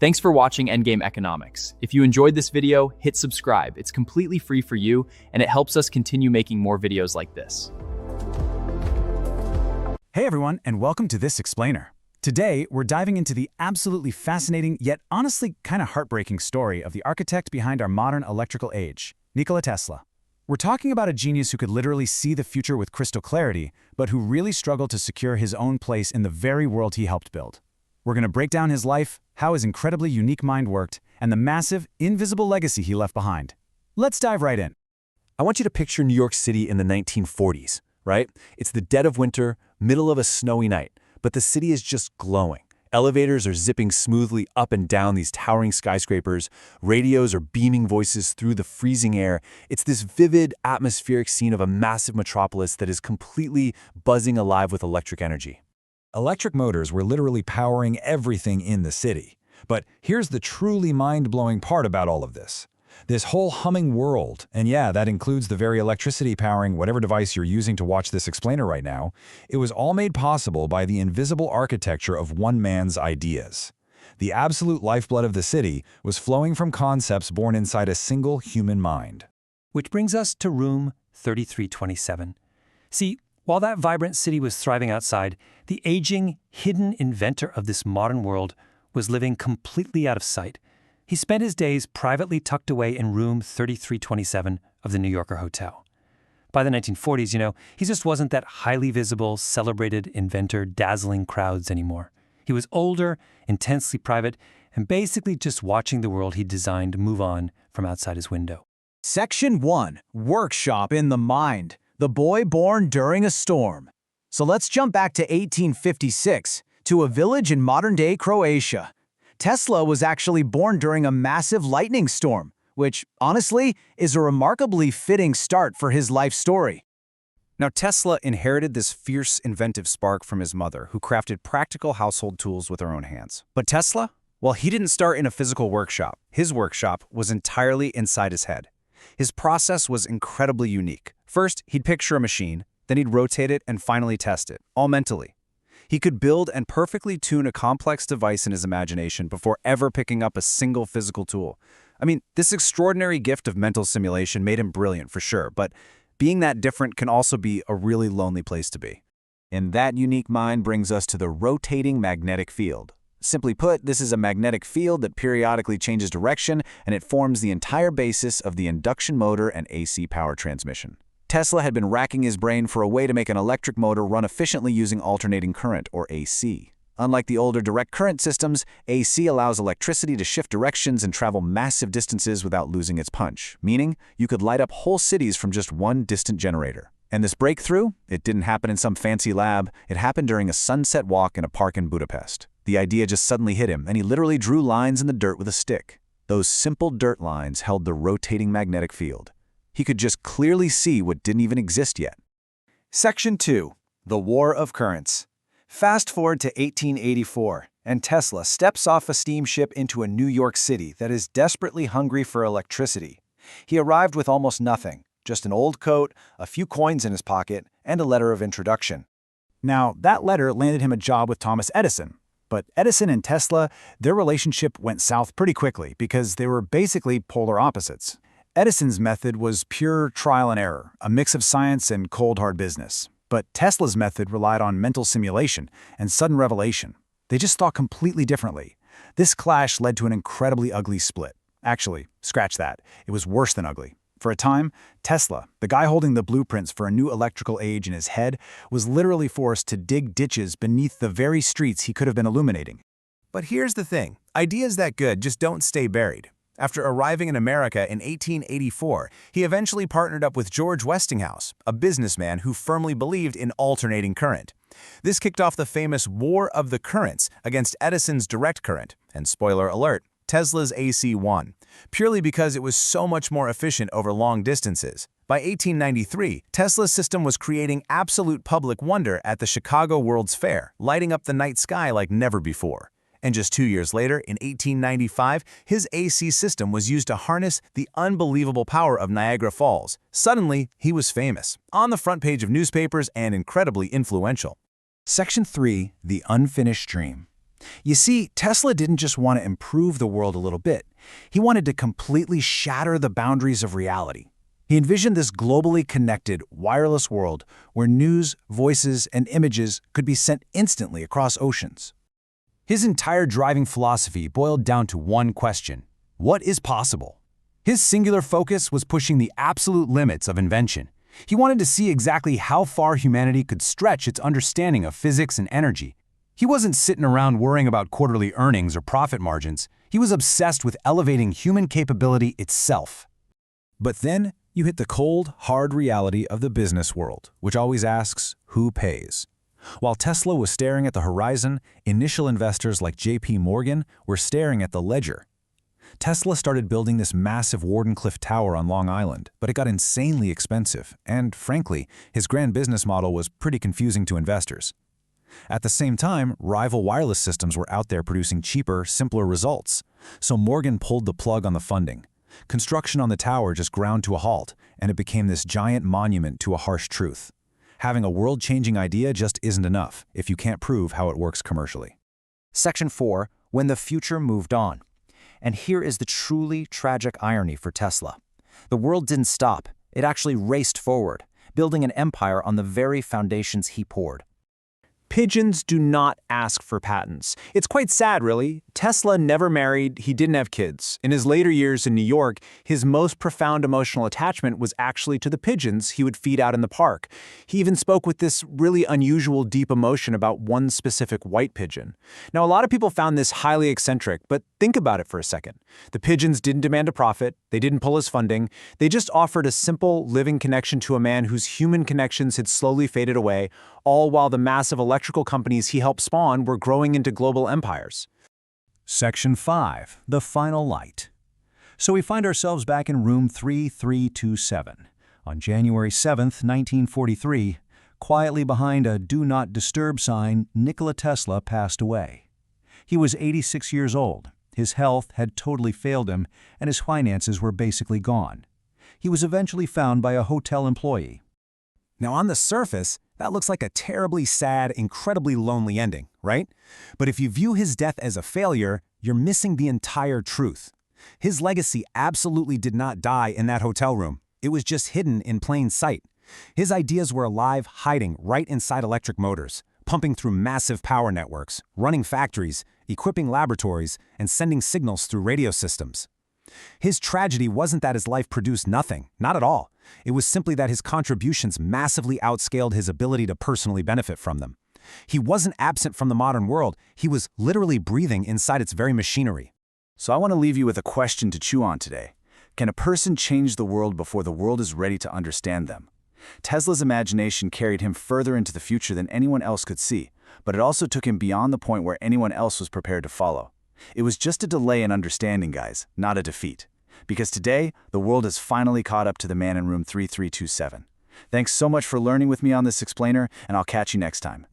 Thanks for watching Endgame Economics. If you enjoyed this video, hit subscribe. It's completely free for you, and it helps us continue making more videos like this. Hey everyone, and welcome to This Explainer. Today, we're diving into the absolutely fascinating, yet honestly kind of heartbreaking story of the architect behind our modern electrical age, Nikola Tesla. We're talking about a genius who could literally see the future with crystal clarity, but who really struggled to secure his own place in the very world he helped build. We're going to break down his life, how his incredibly unique mind worked, and the massive, invisible legacy he left behind. Let's dive right in. I want you to picture New York City in the 1940s, right? It's the dead of winter, middle of a snowy night, but the city is just glowing. Elevators are zipping smoothly up and down these towering skyscrapers. Radios are beaming voices through the freezing air. It's this vivid, atmospheric scene of a massive metropolis that is completely buzzing alive with electric energy. Electric motors were literally powering everything in the city. But here's the truly mind-blowing part about all of this. This whole humming world, and yeah, that includes the very electricity powering whatever device you're using to watch this explainer right now, it was all made possible by the invisible architecture of one man's ideas. The absolute lifeblood of the city was flowing from concepts born inside a single human mind. Which brings us to room 3327. See, while that vibrant city was thriving outside, the aging, hidden inventor of this modern world was living completely out of sight. He spent his days privately tucked away in room 3327 of the New Yorker hotel. By the 1940s, he just wasn't that highly visible, celebrated inventor dazzling crowds anymore. He was older, intensely private, and basically just watching the world he designed move on from outside his window. Section 1. Workshop in the Mind. The boy born during a storm. So let's jump back to 1856, to a village in modern-day Croatia. Tesla was actually born during a massive lightning storm, which, honestly, is a remarkably fitting start for his life story. Now, Tesla inherited this fierce, inventive spark from his mother, who crafted practical household tools with her own hands. But Tesla? Well, he didn't start in a physical workshop. His workshop was entirely inside his head. His process was incredibly unique. First, he'd picture a machine, then he'd rotate it and finally test it, all mentally. He could build and perfectly tune a complex device in his imagination before ever picking up a single physical tool. I mean, this extraordinary gift of mental simulation made him brilliant for sure, but being that different can also be a really lonely place to be. And that unique mind brings us to the rotating magnetic field. Simply put, this is a magnetic field that periodically changes direction, and it forms the entire basis of the induction motor and AC power transmission. Tesla had been racking his brain for a way to make an electric motor run efficiently using alternating current, or AC. Unlike the older direct current systems, AC allows electricity to shift directions and travel massive distances without losing its punch, meaning you could light up whole cities from just one distant generator. And this breakthrough, it didn't happen in some fancy lab, it happened during a sunset walk in a park in Budapest. The idea just suddenly hit him, and he literally drew lines in the dirt with a stick. Those simple dirt lines held the rotating magnetic field. He could just clearly see what didn't even exist yet. Section 2. The War of Currents. Fast forward to 1884, and Tesla steps off a steamship into a New York City that is desperately hungry for electricity. He arrived with almost nothing, just an old coat, a few coins in his pocket, and a letter of introduction. Now, that letter landed him a job with Thomas Edison. But Edison and Tesla, their relationship went south pretty quickly because they were basically polar opposites. Edison's method was pure trial and error, a mix of science and cold hard business. But Tesla's method relied on mental simulation and sudden revelation. They just thought completely differently. This clash led to an incredibly ugly split. Actually, scratch that. It was worse than ugly. For a time, Tesla, the guy holding the blueprints for a new electrical age in his head, was literally forced to dig ditches beneath the very streets he could have been illuminating. But here's the thing. Ideas that good just don't stay buried. After arriving in America in 1884, he eventually partnered up with George Westinghouse, a businessman who firmly believed in alternating current. This kicked off the famous War of the Currents against Edison's direct current, and spoiler alert, Tesla's AC won, purely because it was so much more efficient over long distances. By 1893, Tesla's system was creating absolute public wonder at the Chicago World's Fair, lighting up the night sky like never before. And just 2 years later, in 1895, his AC system was used to harness the unbelievable power of Niagara Falls. Suddenly, he was famous, on the front page of newspapers and incredibly influential. Section 3. The Unfinished Dream. You see, Tesla didn't just want to improve the world a little bit. He wanted to completely shatter the boundaries of reality. He envisioned this globally connected, wireless world where news, voices, and images could be sent instantly across oceans. His entire driving philosophy boiled down to one question: what is possible? His singular focus was pushing the absolute limits of invention. He wanted to see exactly how far humanity could stretch its understanding of physics and energy. He wasn't sitting around worrying about quarterly earnings or profit margins. He was obsessed with elevating human capability itself. But then you hit the cold, hard reality of the business world, which always asks, who pays? While Tesla was staring at the horizon, initial investors like J.P. Morgan were staring at the ledger. Tesla started building this massive Wardenclyffe Tower on Long Island, but it got insanely expensive, and frankly, his grand business model was pretty confusing to investors. At the same time, rival wireless systems were out there producing cheaper, simpler results, so Morgan pulled the plug on the funding. Construction on the tower just ground to a halt, and it became this giant monument to a harsh truth. Having a world-changing idea just isn't enough if you can't prove how it works commercially. Section 4, when the future moved on. And here is the truly tragic irony for Tesla. The world didn't stop. It actually raced forward, building an empire on the very foundations he poured. Pigeons do not ask for patents. It's quite sad, really. Tesla never married, he didn't have kids. In his later years in New York, his most profound emotional attachment was actually to the pigeons he would feed out in the park. He even spoke with this really unusual deep emotion about one specific white pigeon. Now, a lot of people found this highly eccentric, but think about it for a second. The pigeons didn't demand a profit, they didn't pull his funding, they just offered a simple, living connection to a man whose human connections had slowly faded away, all while the massive electrical companies he helped spawn were growing into global empires. Section 5, the final light. So we find ourselves back in room 3327. On January 7th, 1943, quietly behind a Do Not Disturb sign, Nikola Tesla passed away. He was 86 years old. His health had totally failed him, and his finances were basically gone. He was eventually found by a hotel employee. Now, on the surface, that looks like a terribly sad, incredibly lonely ending, right? But if you view his death as a failure, you're missing the entire truth. His legacy absolutely did not die in that hotel room. It was just hidden in plain sight. His ideas were alive, hiding right inside electric motors, pumping through massive power networks, running factories, equipping laboratories, and sending signals through radio systems. His tragedy wasn't that his life produced nothing, not at all. It was simply that his contributions massively outscaled his ability to personally benefit from them. He wasn't absent from the modern world, he was literally breathing inside its very machinery. So I want to leave you with a question to chew on today. Can a person change the world before the world is ready to understand them? Tesla's imagination carried him further into the future than anyone else could see, but it also took him beyond the point where anyone else was prepared to follow. It was just a delay in understanding, guys, not a defeat. Because today, the world has finally caught up to the man in room 3327. Thanks so much for learning with me on this explainer, and I'll catch you next time.